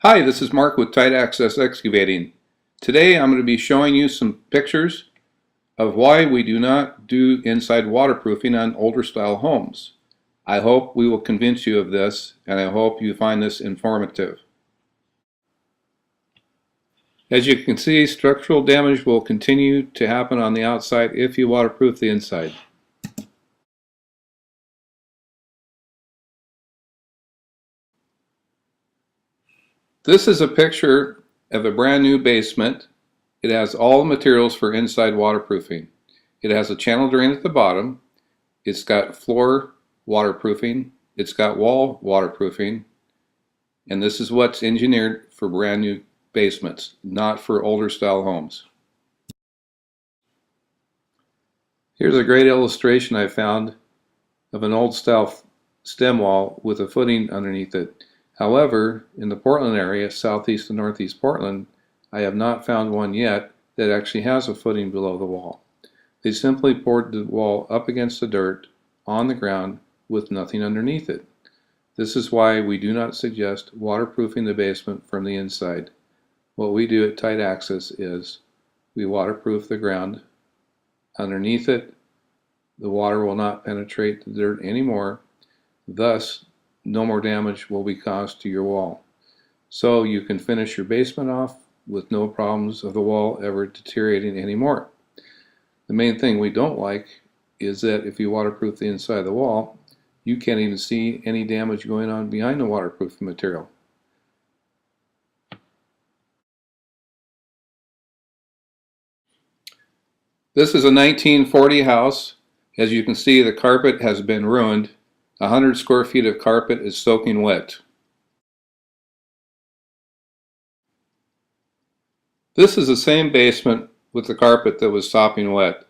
Hi, this is Mark with Tight Access Excavating. Today I'm going to be showing you some pictures of why we do not do inside waterproofing on older style homes. I hope we will convince you of this, and I hope you find this informative. As you can see, structural damage will continue to happen on the outside if you waterproof the inside. This is a picture of a brand new basement. It has all the materials for inside waterproofing. It has a channel drain at the bottom. It's got floor waterproofing. It's got wall waterproofing. And this is what's engineered for brand new basements, not for older style homes. Here's a great illustration I found of an old style stem wall with a footing underneath it. However, in the Portland area, southeast and northeast Portland, I have not found one yet that actually has a footing below the wall. They simply poured the wall up against the dirt on the ground with nothing underneath it. This is why we do not suggest waterproofing the basement from the inside. What we do at Tight Access is we waterproof the ground. Underneath it, the water will not penetrate the dirt anymore. Thus, no more damage will be caused to your wall. So you can finish your basement off with no problems of the wall ever deteriorating anymore. The main thing we don't like is that if you waterproof the inside of the wall, you can't even see any damage going on behind the waterproofing material. This is a 1940 house. As you can see, the carpet has been ruined. 100 square feet of carpet is soaking wet. This is the same basement with the carpet that was sopping wet.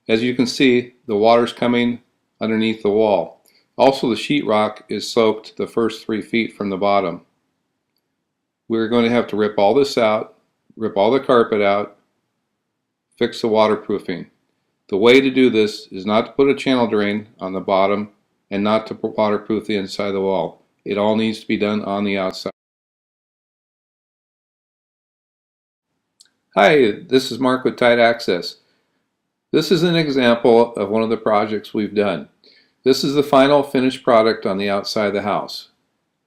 As you can see, the water's coming underneath the wall. Also, the sheetrock is soaked the first 3 feet from the bottom. We're going to have to rip all this out, rip all the carpet out, fix the waterproofing. The way to do this is not to put a channel drain on the bottom and not to waterproof the inside of the wall. It all needs to be done on the outside. Hi, this is Mark with Tight Access. This is an example of one of the projects we've done. This is the final finished product on the outside of the house.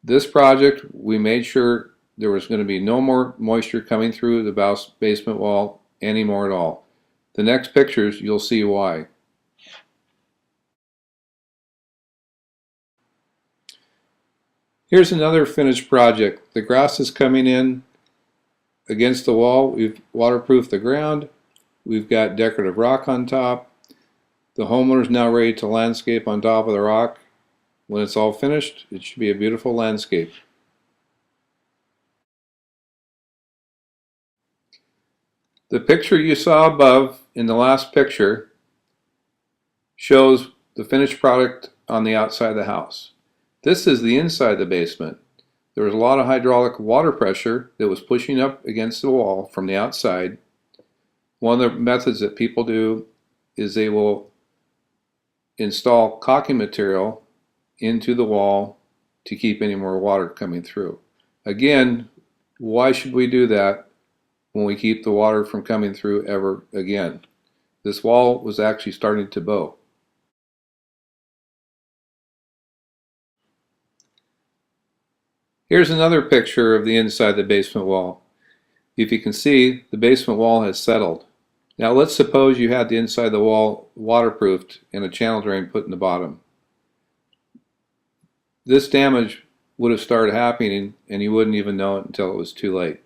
This project, we made sure there was going to be no more moisture coming through the basement wall anymore at all. The next pictures, you'll see why. Here's another finished project. The grass is coming in against the wall. We've waterproofed the ground. We've got decorative rock on top. The homeowner is now ready to landscape on top of the rock. When it's all finished, it should be a beautiful landscape. The picture you saw above in the last picture shows the finished product on the outside of the house. This is the inside of the basement. There was a lot of hydraulic water pressure that was pushing up against the wall from the outside. One of the methods that people do is they will install caulking material into the wall to keep any more water coming through. Again, why should we do that when we keep the water from coming through ever again? This wall was actually starting to bow. Here's another picture of the inside of the basement wall. If you can see, the basement wall has settled. Now let's suppose you had the inside of the wall waterproofed and a channel drain put in the bottom. This damage would have started happening and you wouldn't even know it until it was too late.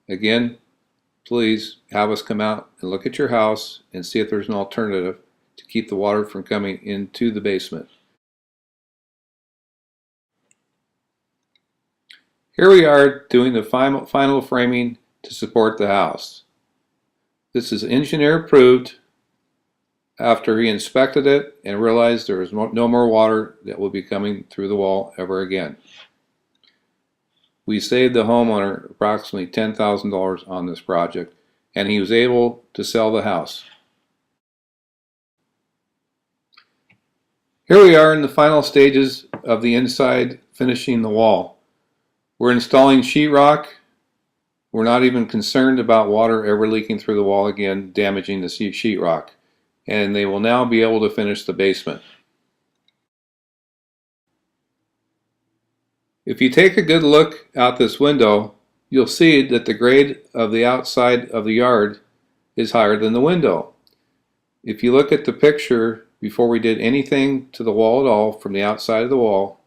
Again, please have us come out and look at your house and see if there's an alternative to keep the water from coming into the basement. Here we are doing the final framing to support the house. This is engineer approved after he inspected it and realized there was no more water that will be coming through the wall ever again. We saved the homeowner approximately $10,000 on this project, and he was able to sell the house. Here we are in the final stages of the inside finishing the wall. We're installing sheetrock. We're not even concerned about water ever leaking through the wall again, damaging the sheetrock. And they will now be able to finish the basement. If you take a good look out this window, you'll see that the grade of the outside of the yard is higher than the window. If you look at the picture before we did anything to the wall at all from the outside of the wall,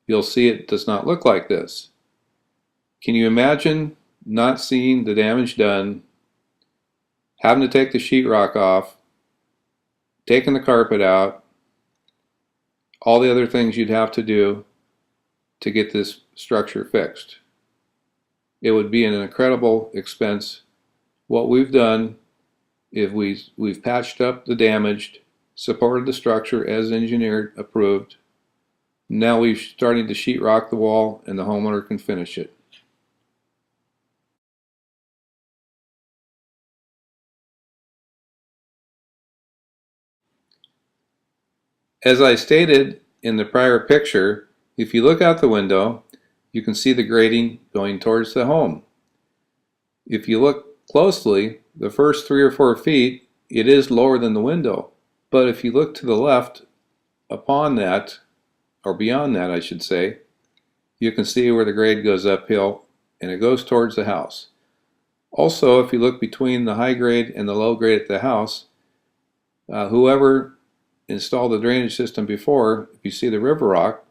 you'll see it does not look like this. Can you imagine not seeing the damage done, having to take the sheetrock off, taking the carpet out, all the other things you'd have to do to get this structure fixed? It would be an incredible expense. What we've done is we've patched up the damaged, supported the structure as engineered, approved. Now we're starting to sheetrock the wall and the homeowner can finish it. As I stated in the prior picture, if you look out the window, you can see the grading going towards the home. If you look closely, the first 3 or 4 feet, it is lower than the window. But if you look to the left upon that, or beyond that I should say, you can see where the grade goes uphill and it goes towards the house. Also, if you look between the high grade and the low grade at the house, whoever installed the drainage system before, if you see the river rock,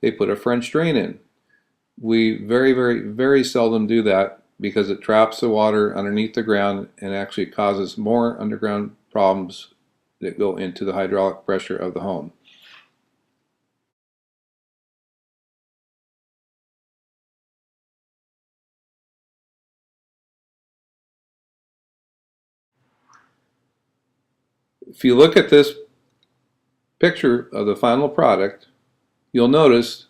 they put a French drain in. We very seldom do that because it traps the water underneath the ground and actually causes more underground problems that go into the hydraulic pressure of the home. If you look at this picture of the final product, you'll notice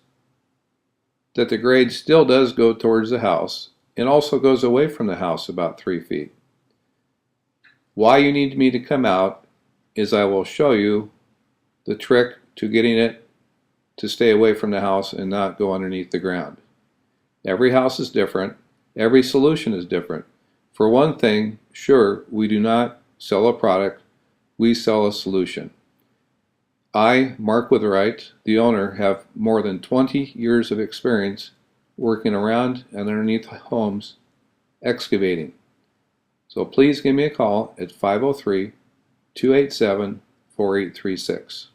that the grade still does go towards the house and also goes away from the house about 3 feet. Why you need me to come out is I will show you the trick to getting it to stay away from the house and not go underneath the ground. Every house is different. Every solution is different. For one thing, sure, we do not sell a product, we sell a solution. I, Mark Witherite, the owner, have more than 20 years of experience working around and underneath homes excavating. So please give me a call at 503-287-4836.